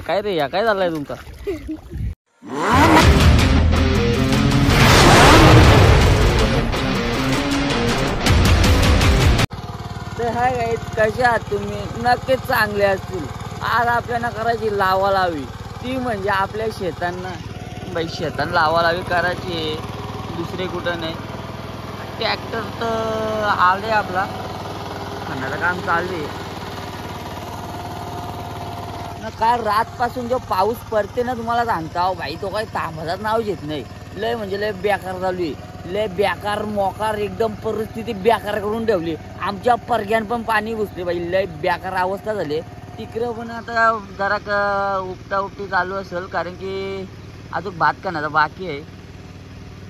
काय रे या काय झालंय तुमचा? तर हाय गाईज, कसे आहात तुम्ही? नक्कीच चांगले असतील. आज आपल्याला करायची लावा लावी, ती म्हणजे आपल्या शेतांना बाई शेतांना लावा लावी करायची, दुसरे कुठं नाही. ट्रॅक्टर तर आले, आपला खणाचं काम चालू आहे ना. काल रातपासून जो पाऊस पडते ना, तुम्हाला सांगता बाई, तो काही थांबायचं नाव घेत नाही. लय म्हणजे लय बेकार चालू आहे, लय बेकार मोकार, एकदम परिस्थिती बेकार करून ठेवली. आमच्या परग्यान पण पाणी घुसले बाई, लय बेकार अवस्था झाली. तिकडं पण आता जरा उपटा उपटी चालू असेल, कारण की अजून भात खाण्याचा बाकी आहे.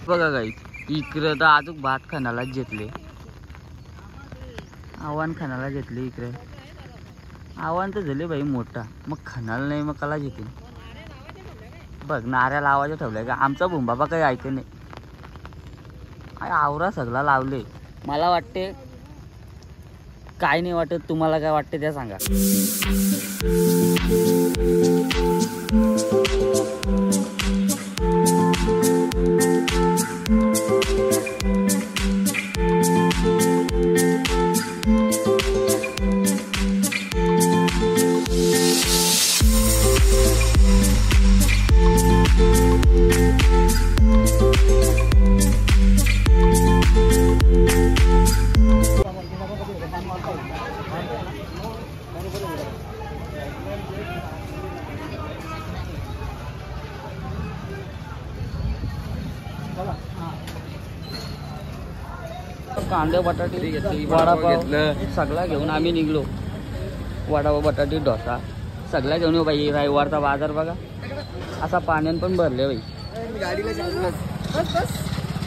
बघा गाई, इकडं तर अजून भात खाण्यालाच घेतले, आव्हान खाण्याला घेतले. इकडे आव्हान तर झाले बाई मोठा, मग खाण्याला नाही मग कला घेतील. बघ नाऱ्याला आवाज ठेवलाय का, आमचा भुंबाबा काही ऐकत नाही. आवरा सगळा लावले. मला वाटते काय नाही वाटत, तुम्हाला काय वाटते त्या सांगा. कांदे बटाटे वडापाव सगळा घेऊन आम्ही निघलो. वडापाव बटाटे डोसा सगळा घेऊन येऊ बाई. रविवारचा बाजार बघा, असा पाण्यान पण भरले बाई.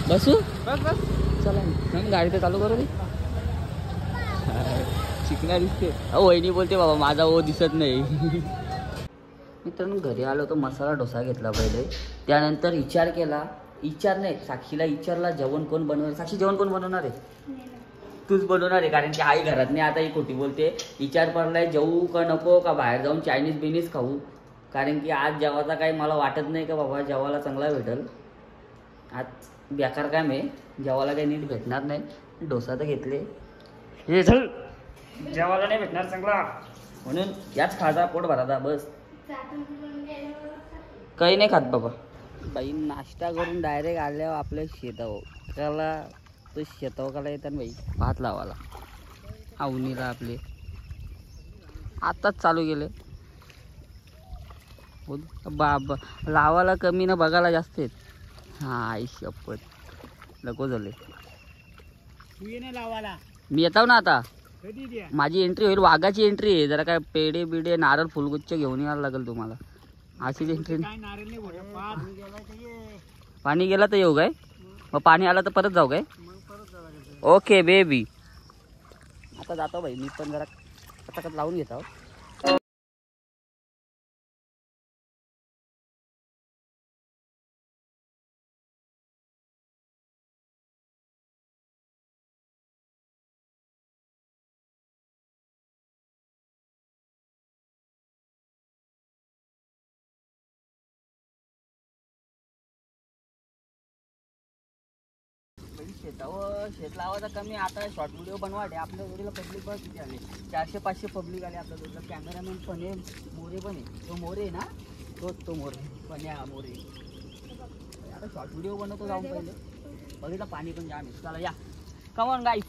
बसू चला मग, गाडी तर चालू करू दे. शिकणार दिसते वहिनी बोलते बाबा माझा ओ दिसत नाही. मित्रांनो घरी आलो तर मसाला डोसा घेतला पहिले, त्यानंतर विचार नाही साक्षीला विचारला जेवण कोण बनवणार. साक्षी जेवण कोण बनवणार आहे? तूच बनवणार आहे, कारण की आई घरात नाही. आता ही खोटी बोलते. विचार पडलाय जेवू का नको, का बाहेर जाऊन चायनीज बिनीज खाऊ, कारण की आज जेवायचा काही मला वाटत नाही का बाबा जेवायला चांगला भेटेल. आज बेकार काम आहे, जेवायला काही नीट भेटणार नाही. डोसा तर घेतले, हे चल जेवायला नाही भेटणार चांगला, म्हणून याच खाजा पोट भराचा बस. काही नाही खात बाबा. बाई नाश्ता करून डायरेक्ट आल्यावर आपल्या शेतावर त्याला तो शेतावर काला येतात बाई भात लावायला. आवनीला आपले आत्ताच चालू गेले. बाबा लावायला कमी ना बघायला जास्त आहेत. हा आई शपथ नको झाले. मी येतो ना आता, माझी एंट्री होईल. वाघाची एंट्री आहे, जरा काय पेढे बिडे नारळ फुलगुच्छ घेऊन यायला लागेल तुम्हाला. अशीच एंट्री. पाणी गेला तर येऊ काय, मग पाणी आलं तर परत जाऊ काय? Okay baby. आता जातो बाई मी पण, जरा आता लावून घेतो. शेत लावायचा कमी. आता शॉर्ट व्हिडिओ बनवाटे आपल्या जोडीला पब्लिक बस किती आले, 400-500 पब्लिक आले आपल्या जोडीला. कॅमेरामॅन पण आहे, मोरे पण आहे. तो मोरे आहे ना, तो मोरे पण आहे. मोरे आता शॉर्ट व्हिडिओ बनवतो जाऊन पहिले. बघितलं पाणी पण जाम आहे. चला या, कम ऑन गाईस.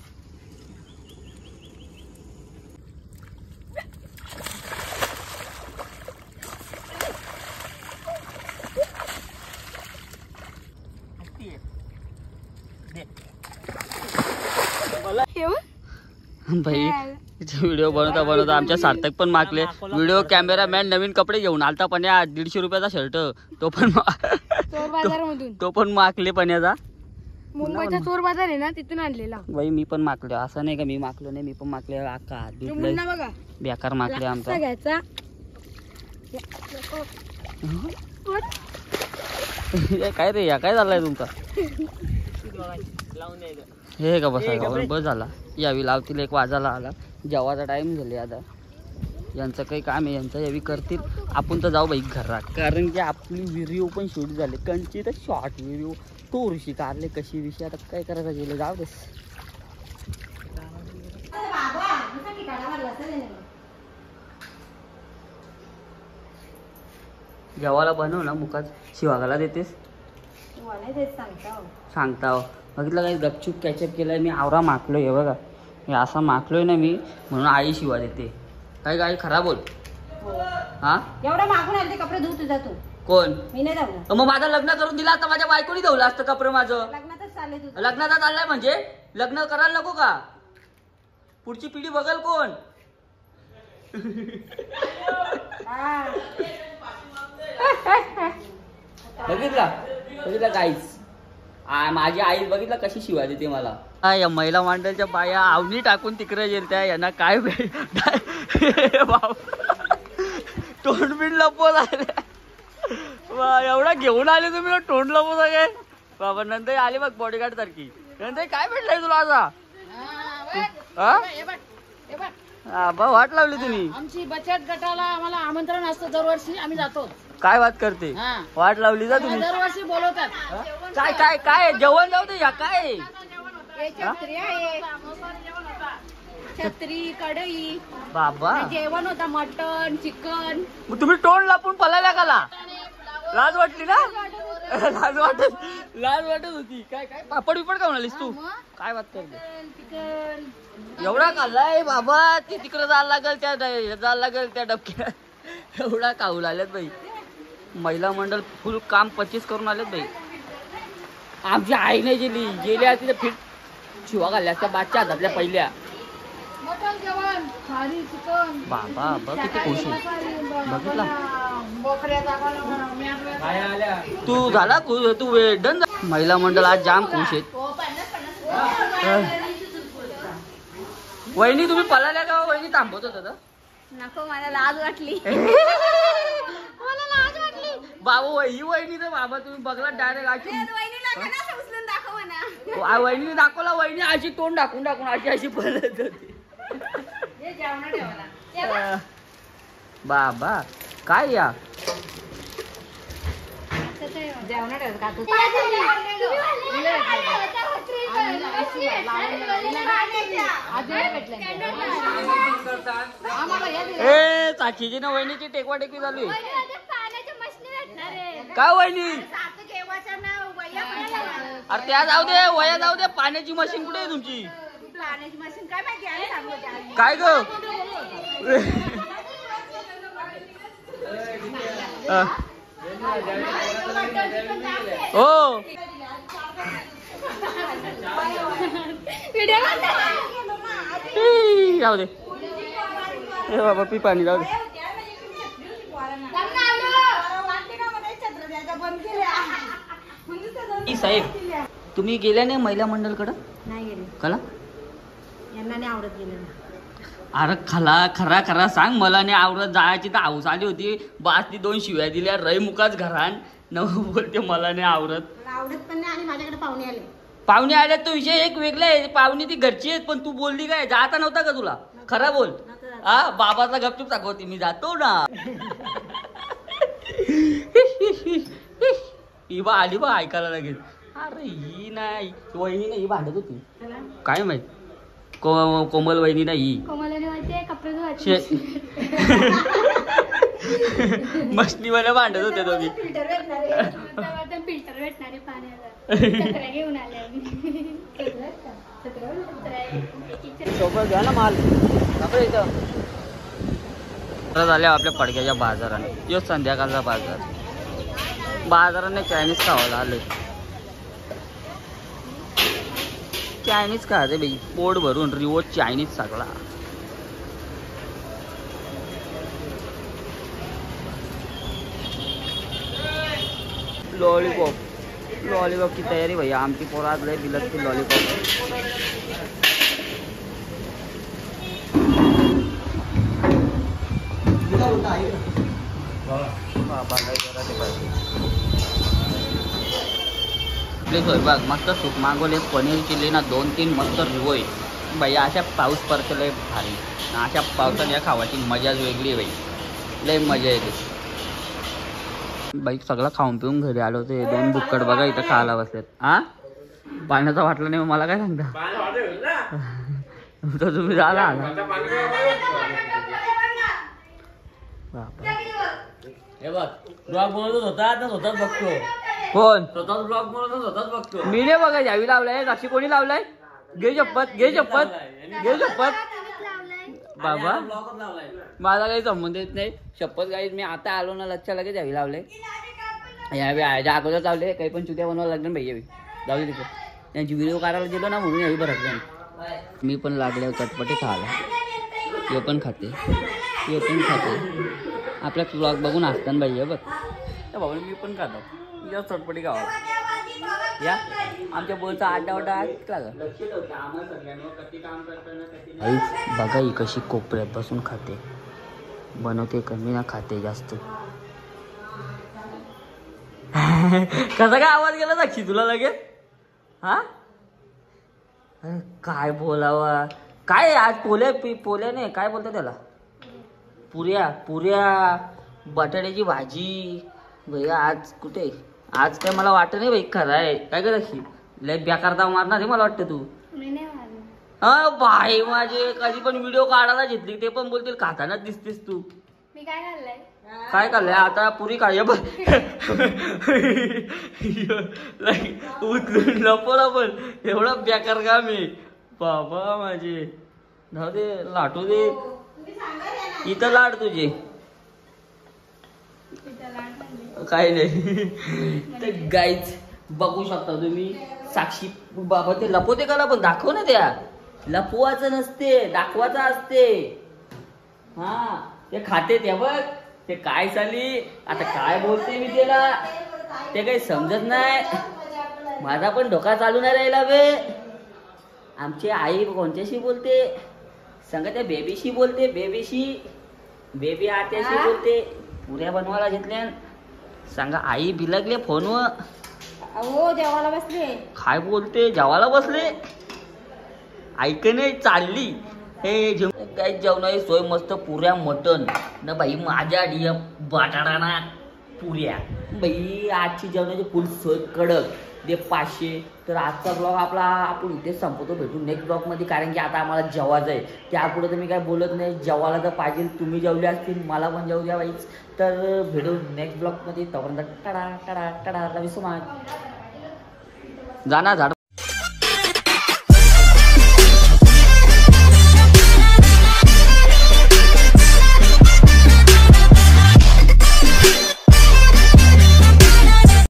भाई व्हिडिओ बनवता आमच्या सार्थक पण मागले. व्हिडिओ कॅमेरामॅन नवीन कपडे घेऊन आलता, पण 150 रुपयाचा शर्ट तो पण मागले. पण्याचा मुंबईचा चोर बाजार आहे ना, तिथून आणलेला. भाई मी पण मागले, असं नाही का मी मागलो नाही, मी पण मागले. आका बेकार मागले आमचा. काय रे या काय झालंय तुमचा हे का बसा बस झाला यावी लावतील 1 वाजायला आला जेवाचा टाइम झाले आता यांचं काही काम आहे यांचं यावी करतील आपण तर जाऊ बाई घरात कारण की आपली व्हिडिओ पण शूट झाले कंची तर शॉर्ट व्हिडिओ थोडीशी काढले कशी विषय आता काय करायचं गेलं जाऊ देस जेवायला बनव ना मुखात शिवागाला देतेस सांगता बघितलं काही गपचूप कॅचअप केलंय मी आवरा माकलोय हे बघा हे असा माकलोय ना मी म्हणून आई शिवा देते काय काय खरा बोल हा एवढा मागून आले कपडे धुत जातो कोण मी नाही धावला मग माझं लग्न करून दिला आता माझ्या बायकोनी धुवलं असतं कपडे माझं लग्नातच चालले तू लग्नाचा चाललाय म्हणजे लग्न करायला नको का पुढची पिढी बघल कोण बघितला काहीच माझी आई बघितला कशी शिवा देते मला या महिला मंडळच्या बाया आवनी टाकून तिकडे गेलत्या यांना काय तोंड बिंड लपवत आले एवढा घेऊन आले तुम्ही तोंड लपवत काय बाबा नंतर आले बघ बॉडीगार्ड सारखी नंतर काय भेटलंय तुला आता वाट लावली तुम्ही आमची बचत गटाला आम्हाला आमंत्रण असतं दरवर्षी आम्ही जातो काय बात करते वाट लावली जा तुम्ही दरवर्षी बोलवतात काय काय काय जेवण जाऊ दे या काय छत्री कढई बाबा जेवण होता मटन चिकन मग तुम्ही तोंड लपून पळायला काला लाज वाटली ना लाज वाटत होती काय काय पापड बिपड का म्हणालीस तू काय बात करते एवढा खाल्लाय बाबा ते तिकडे जायला लागल त्या डबक्यात एवढा खाऊ लागल्यात बाई महिला मंडळ फुल काम 25 करून आलेत बाई आमची आई नाही गेल्या तिथे फिट शिवा घालल्या त्या बादच्या हातातल्या पहिल्या मटन जेवण खारी चिकन बाबा बघ किती खुश बघितला तू झाला तू डन महिला मंडळ आज जाम खुश आहेत वहिनी तुम्ही पळाल्या का वहिनी थांबवत होता नको मला लाज वाटली बाबा ही वहिनी तर बाबा तुम्ही बघला डायरेक्ट वहिनी दाखवला वहिनी अशी तोंड दाखवून अशी पळत होती बाबा काय या ए चाचीची ना वहिनीची टेकवा टेकवी चालू आहे काय वहिनी अरे त्या जाऊ दे वया जाऊ दे पाण्याची मशीन कुठे आहे तुमची काय ग हो जाऊ दे ए बाबा पी पाणी जाऊ दे साहेब तुम्ही गेल्या नाही महिला मंडळकडं नाही गेले कला यांना नाही आवडत गेले अरे खरा खरा सांग मला नाही आवडत जायची तर हाऊस आली होती बास ती 2 शिव्या दिल्या रई मुकाच घरान न बोलते मला नाही आवडत आवडत पण नाही आणि माझ्याकडे पाहुणे आले तो विषय एक वेगळा आहे पाहुणे ती घरची आहेत पण तू बोलली काय जाता नव्हता का तुला खरा बोल हा बाबाचा गपचूप दाखवते मी जातो ना ही बा आली बा ऐकायला लागेल अरे ही नाही वहिनी नाही ही भांडत होती काय माहित कोमल वहिनी नाही मस्तीवाल्या भांडत होते दोघी सोबत घ्या ना माल इथं झाल्या आपल्या पडक्याच्या बाजाराने यो संध्याकाळचा बाजाराने चायनीज खावायला आले चायनीज खाते बाई पोट भरून रिवो चायनीज सगळा लॉलीपॉप की तयारी भाई आमची पोरात लय दिलत की लॉलीपॉप आपले स्वयंपाक मस्त सूप मागवले, पनीर चिल्ली ना 2-3 मस्त रिवोय बाई. अशा पाऊस पडतो लय भारी. अशा पावसात या खावाची मजाच वेगळी आहे बाई, लय मजा येते बाई. सगळं खाऊन पिऊन घरी आलो ते 2 बुक्कड बघा इथं खायला बसलेत. हा पाण्याचा वाटलं नाही मला काय सांगता तर तुम्ही झाला हे बघ ब्लॉग बनवतच होता आता स्वतःच बघतो. कोण? स्वतःच ब्लॉग बनवतो स्वतःच बघतो. मी नाही बघा यावी लावलाय. साक्षी कोणी लावलाय? घे शपथ, घे शपथ, घे शपथ बाबा. ब्लॉगच लावलाय. माझा काही संबंध येत नाही. शपथ काही मी आता आलो ना लक्ष लगेच यावी लावले. यावी अगोदर लावले. काही पण चुत्या बनवायला लागणार भाई यावी जाऊ दे. तिथे त्यांची व्हिडिओ काढायला गेलो ना म्हणून यावी भरत. मी पण लागले चटपटे खायला. हे पण खाते, हे पण खाते. आपल्या ब्लॉग बघून असताना भाई बघ भाऊ मी पण खातो. या चटपटी खावा या आमच्या बोलचा आड्डा वाड्डा ऐकला का? आईच बघा ही कशी कोपऱ्यात बसून खाते. बनवते कमी ना खाते जास्त. कसा काय आवाज गेला साक्षी तुला लगेच? हा काय बोलावा काय आज पोल्या नाही काय बोलतात त्याला? पुऱ्या बटाट्याची भाजी भैया. आज कुठे आज काय मला वाटत नाही भाई खरं आहे काय करायची. लय बेकार दाव मारणार आहे मला वाटतं तू. हा बाई माझे कधी पण व्हिडिओ काढायला घेतली ते पण बोलतील खातानाच दिसतेस तू. मी काय खाल्लंय? काय खाल्लंय आता? पुरी काय बघ उचलून लपवला पण एवढा बेकार काम आहे बाबा माझे. जाऊ दे लाटू दे. इथं लाड तुझे काय नाही. तर गाईच बघू शकता तुम्ही साक्षी बाबा ते लपवते का पण दाखव ना. त्या लपवायचं नसते दाखवायचं असते. हा ते खाते ते बघ ते काय चाली आता काय बोलते मी त्याला ते काही समजत नाही. माझा पण डोका चालू नाही राहिला बे. आमची आई कोणत्याशी बोलते सांगा त्या बेबीशी बोलते. बेबी आत्याशी बोलते. पुऱ्या बनवायला घेतल्या सांगा आई बिलगले फोनवर. हो जेवायला बसले. काय बोलते जेवायला बसले ऐक नाही चालली. हे जेवणाची सोय मस्त. पुऱ्या मटन ना बाई माझ्या डियम बटाटा ना पुऱ्या बाई. आजची जेवणाची फुल सोय कडक दे 500. तर आजचा ब्लॉग आपला आपण इथेच संपवतो. भेटू नेक्स्ट ब्लॉग मध्ये कारण की आता आम्हाला जेवायचं आहे. त्यापुढे तर मी काय बोलत नाही. जेवायला तर पाहिजे. तुम्ही जेवले असतील मला पण जेवू द्या बाईच. तर भेटू नेक्स्ट ब्लॉग मध्ये. तोपर्यंत टाडा टाडा टाडा रवी सुमार जाणार झाड.